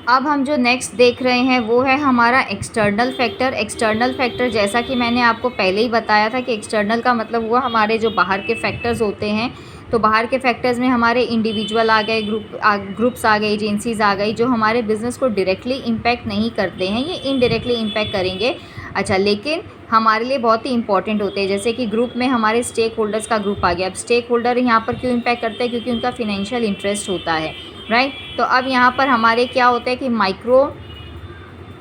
अब हम जो नेक्स्ट देख रहे हैं वो है हमारा एक्सटर्नल फैक्टर। एक्सटर्नल फैक्टर जैसा कि मैंने आपको पहले ही बताया था कि एक्सटर्नल का मतलब हुआ हमारे जो बाहर के फैक्टर्स होते हैं। तो बाहर के फैक्टर्स में हमारे इंडिविजुअल आ गए, ग्रुप्स आ गए, एजेंसीज आ गई, जो हमारे बिज़नेस को डायरेक्टली इम्पैक्ट नहीं करते हैं, ये इनडायरेक्टली इम्पैक्ट करेंगे। अच्छा, लेकिन हमारे लिए बहुत ही इंपॉर्टेंट होते हैं। जैसे कि ग्रुप में हमारे स्टेक होल्डर्स का ग्रुप आ गया। अब स्टेक होल्डर यहाँ पर क्यों इम्पैक्ट करते हैं? क्योंकि उनका फिनेंशियल इंटरेस्ट होता है, राइट। तो अब यहाँ पर हमारे क्या होता है कि माइक्रो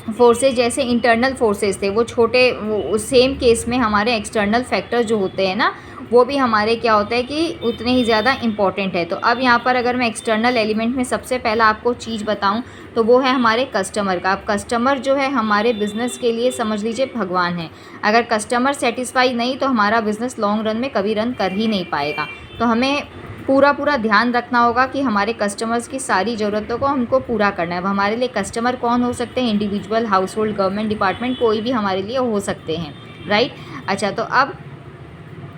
फोर्सेज जैसे इंटरनल फोर्सेज थे वो छोटे, वो सेम केस में हमारे एक्सटर्नल फैक्टर जो होते हैं ना, वो भी हमारे क्या होता है कि उतने ही ज़्यादा इम्पॉर्टेंट है। तो अब यहाँ पर अगर मैं एक्सटर्नल एलिमेंट में सबसे पहला आपको चीज़ बताऊँ तो वो है हमारे कस्टमर का। अब कस्टमर जो है हमारे बिज़नेस के लिए समझ लीजिए भगवान है। अगर कस्टमर सेटिस्फाई नहीं तो हमारा बिज़नेस लॉन्ग रन में कभी रन कर ही नहीं पाएगा। तो हमें पूरा ध्यान रखना होगा कि हमारे कस्टमर्स की सारी ज़रूरतों को हमको पूरा करना है। अब हमारे लिए कस्टमर कौन हो सकते हैं? Individual, house hold, government department, कोई भी हमारे लिए हो सकते हैं, राइट। अच्छा, तो अब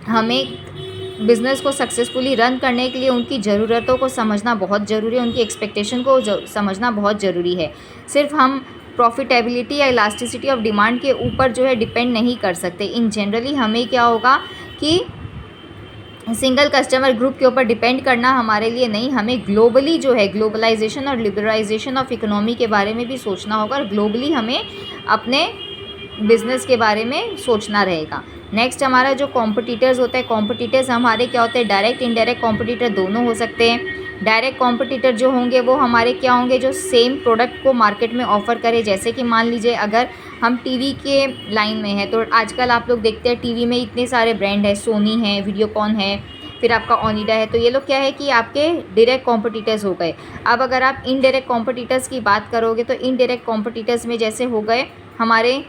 हमें बिज़नेस को सक्सेसफुली रन करने के लिए उनकी ज़रूरतों को समझना बहुत ज़रूरी है, उनकी एक्सपेक्टेशन को समझना बहुत ज़रूरी है। सिर्फ हम प्रॉफिटेबिलिटी या इलास्टिसिटी ऑफ डिमांड के ऊपर जो है डिपेंड नहीं कर सकते। इन जनरली हमें क्या होगा कि सिंगल कस्टमर ग्रुप के ऊपर डिपेंड करना हमारे लिए नहीं, हमें ग्लोबली जो है ग्लोबलाइजेशन और लिबरलाइजेशन ऑफ इकोनॉमी के बारे में भी सोचना होगा और ग्लोबली हमें अपने बिज़नेस के बारे में सोचना रहेगा। नेक्स्ट हमारा जो कॉम्पिटिटर्स होता है, कॉम्पिटिटर्स हमारे क्या होते हैं? डायरेक्ट इंडायरेक्ट कॉम्पिटिटर दोनों हो सकते हैं। डायरेक्ट कॉम्पिटिटर जो होंगे वो हमारे क्या होंगे? जो सेम प्रोडक्ट को मार्केट में ऑफ़र करे। जैसे कि मान लीजिए अगर हम टीवी के लाइन में हैं तो आजकल आप लोग देखते हैं टीवी में इतने सारे ब्रांड है, सोनी है, वीडियोकॉन है, फिर आपका ओनिडा है। तो ये लोग क्या है कि आपके डायरेक्ट कॉम्पिटिटर्स हो गए। अब अगर आप इनडायरेक्ट कॉम्पिटिटर्स की बात करोगे तो इनडायरेक्ट कॉम्पिटिटर्स में जैसे हो गए हमारे,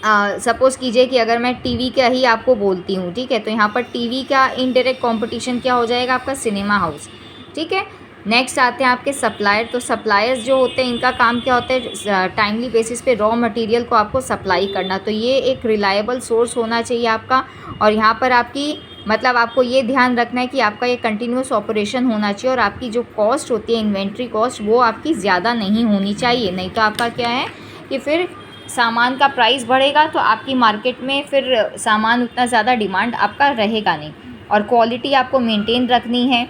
सपोज़ कीजिए कि अगर मैं टीवी का ही आपको बोलती हूँ, ठीक है, तो यहाँ पर टीवी का इनडायरेक्ट कंपटीशन क्या हो जाएगा? आपका सिनेमा हाउस, ठीक है। नेक्स्ट आते हैं आपके सप्लायर। तो सप्लायर्स जो होते हैं इनका काम क्या होता है? टाइमली बेसिस पे रॉ मटेरियल को आपको सप्लाई करना। तो ये एक रिलायबल सोर्स होना चाहिए आपका। और यहाँ पर आपकी मतलब आपको ये ध्यान रखना है कि आपका ये कंटिन्यूस ऑपरेशन होना चाहिए और आपकी जो कॉस्ट होती है इन्वेंट्री कॉस्ट वो आपकी ज़्यादा नहीं होनी चाहिए। नहीं तो आपका क्या है कि फिर सामान का प्राइस बढ़ेगा तो आपकी मार्केट में फिर सामान उतना ज़्यादा डिमांड आपका रहेगा नहीं। और क्वालिटी आपको मेंटेन रखनी है।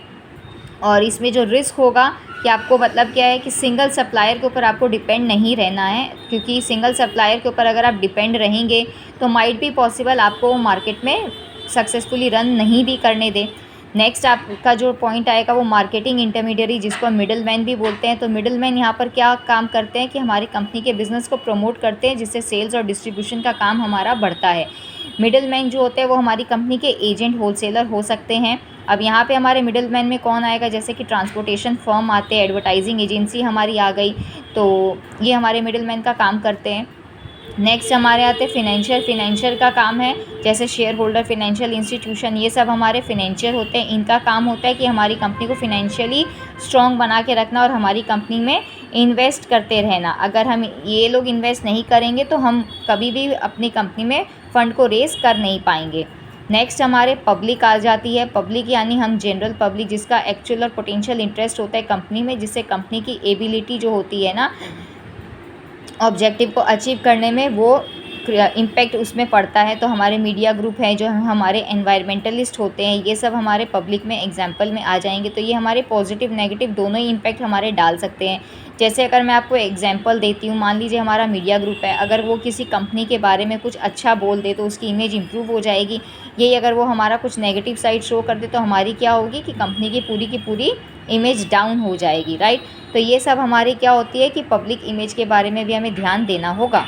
और इसमें जो रिस्क होगा कि आपको मतलब क्या है कि सिंगल सप्लायर के ऊपर आपको डिपेंड नहीं रहना है, क्योंकि सिंगल सप्लायर के ऊपर अगर आप डिपेंड रहेंगे तो माइट भी पॉसिबल आपको मार्केट में सक्सेसफुली रन नहीं भी करने दें। नेक्स्ट आपका जो पॉइंट आएगा वो मार्केटिंग इंटरमीडियरी, जिसको हम मिडल मैन भी बोलते हैं। तो मिडल मैन यहाँ पर क्या काम करते हैं कि हमारी कंपनी के बिज़नेस को प्रमोट करते हैं, जिससे सेल्स और डिस्ट्रीब्यूशन का काम हमारा बढ़ता है। मिडल मैन जो होते हैं वो हमारी कंपनी के एजेंट, होलसेलर हो सकते हैं। अब यहाँ पे हमारे मिडल मैन में कौन आएगा? जैसे कि ट्रांसपोर्टेशन फर्म आते हैं, एडवर्टाइजिंग एजेंसी हमारी आ गई, तो ये हमारे मिडल मैन का काम करते हैं। नेक्स्ट हमारे आते हैं फिनेंशियल का काम है, जैसे शेयर होल्डर, फिनेंशियल इंस्टीट्यूशन, ये सब हमारे फिनेंशियल होते हैं। इनका काम होता है कि हमारी कंपनी को फिनेंशियली स्ट्रॉन्ग बना के रखना और हमारी कंपनी में इन्वेस्ट करते रहना। अगर हम ये लोग इन्वेस्ट नहीं करेंगे तो हम कभी भी अपनी कंपनी में फ़ंड को रेज़ कर नहीं पाएंगे। नेक्स्ट हमारे पब्लिक आ जाती है। पब्लिक यानी हम जनरल पब्लिक, जिसका एक्चुअल और पोटेंशियल इंटरेस्ट होता है कंपनी में, जिससे कंपनी की एबिलिटी जो होती है ना ऑब्जेक्टिव को अचीव करने में, वो इम्पैक्ट उसमें पड़ता है। तो हमारे मीडिया ग्रुप हैं, जो हमारे एनवायरमेंटलिस्ट होते हैं, ये सब हमारे पब्लिक में एग्जाम्पल में आ जाएंगे। तो ये हमारे पॉजिटिव नेगेटिव दोनों ही इम्पैक्ट हमारे डाल सकते हैं। जैसे अगर मैं आपको एग्जांपल देती हूँ, मान लीजिए हमारा मीडिया ग्रुप है, अगर वो किसी कंपनी के बारे में कुछ अच्छा बोल दे तो उसकी इमेज इंप्रूव हो जाएगी। यही अगर वो हमारा कुछ नेगेटिव साइड शो कर दे तो हमारी क्या होगी कि कंपनी की पूरी इमेज डाउन हो जाएगी, राइट। तो ये सब हमारी क्या होती है कि पब्लिक इमेज के बारे में भी हमें ध्यान देना होगा।